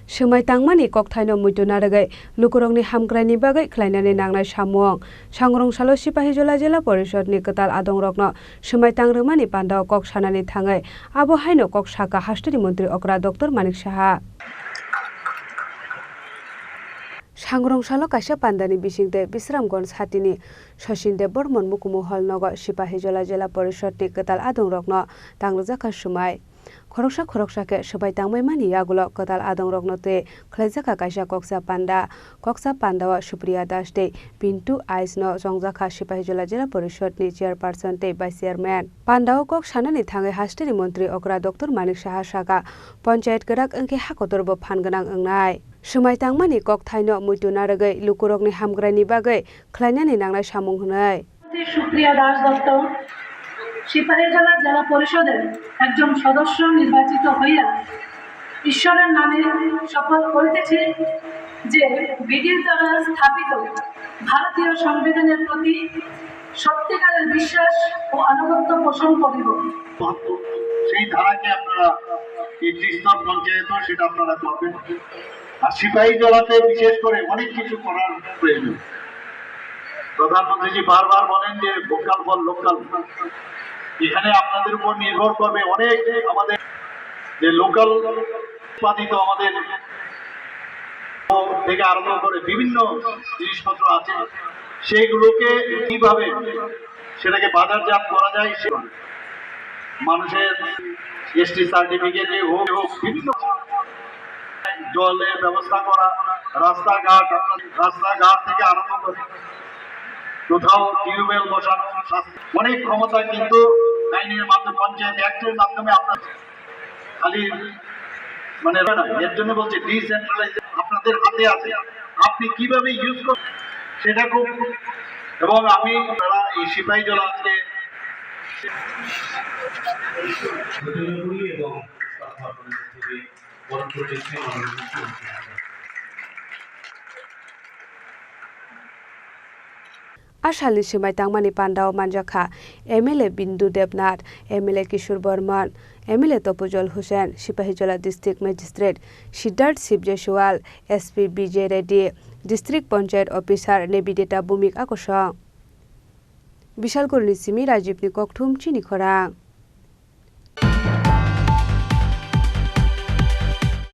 SwmaiTangmaniKokthaino Muito Narugwi Lukurokni Hamkrainibagwi KhlainaniNangnaiSamung Sangrong Salo Sipahijola Jila Porishadni Katal Adongrokno SwmaiTangmani Pandao Kok Sanani Thangai Abo Haino Kok Saka Hasturi Mantri Okra Dr.ManikSaha Sangrong Salo Kaisa Pandani Bisingde Bisramgonj Hatini Sosinde Bormon Mukumu Holnogo Sipahijola Jila Porishadni Katal Adongrokno Tangrojaka Swmai Khoroksa ke SwmaiTangmani yagulo katal adongrokno te khlaijaka kaisa koksa panda wa Supriya Das te Muito no jongjaka Sipahijola Jila Porishad ni chairperson te vice chairman pandao kok sanani thangai hasturi mantri okra Dr.ManikSaha saka panchayat garak angke hakotorbo phanganang angnai SwmaiTangmaniKokthaino Muito Narugwi Lukurokni Hamkrainibagwi KhlainaniNangnaiSamung hunai Supriya Das Dr. Sepahijala জেলা পরিষদের একজন সদস্য নির্বাচিত হইয়া ঈশ্বরের নামে শপথ করিতেছি যে বিধির দ্বারা স্থাপিত ভারতীয় সংবিধানের প্রতি সত্যিকারের বিশ্বাস ও আনুগত্য পোষণ করিব। সেই ধারাকে আপনারা এই ত্রিস্তর পঞ্চায়েত সেটা আপনারা করবেন। আর সিপাহীজলাতে বিশেষ করে অনেক কিছু করার প্রয়োজন। প্রধানমন্ত্রীজি বারবার বলেন যে ভোকাল ফর লোকাল। এখানে আপনাদের উপর নির্ভর করবে অনেক আমাদের যে লোকাল উৎপাদিত আমাদের থেকে আরম্ভ করে বিভিন্ন জিনিসপত্র আছে সেইগুলোকে কিভাবে সেটাকে বাজারজাত করা যায় মানুষের এসটি সার্টিফিকেটে হোক বিভিন্ন জলের ব্যবস্থা করা রাস্তাঘাট থেকে আরম্ভ করে কোথাও টিউবওয়েল বসানো অনেক ক্ষমতা কিন্তু আইনের মাধ্যমে পঞ্চায়েত অ্যাক্টের মাধ্যমে আপনার খালি মানে এর জন্য বলছে ডিসেন্ট্রালাইজেশন আপনাদের হাতে আছে আপনি কিভাবে ইউজ করবেন সেটা খুব এবং আমি তারা এই সিপাহীজলা আজকে Ashalni SwmaiTangmani Pandao Manjaka MLA Bindu Debnath MLA Kishore Burman MLA Topujol Hussain Sipahijola District Magistrate Siddharth Sibjeswal SP BJ Reddy District Panchayat Officer Nebideta Bumik Akosong Bishalkorni Simi Rajibni Kokthum Chini Khorang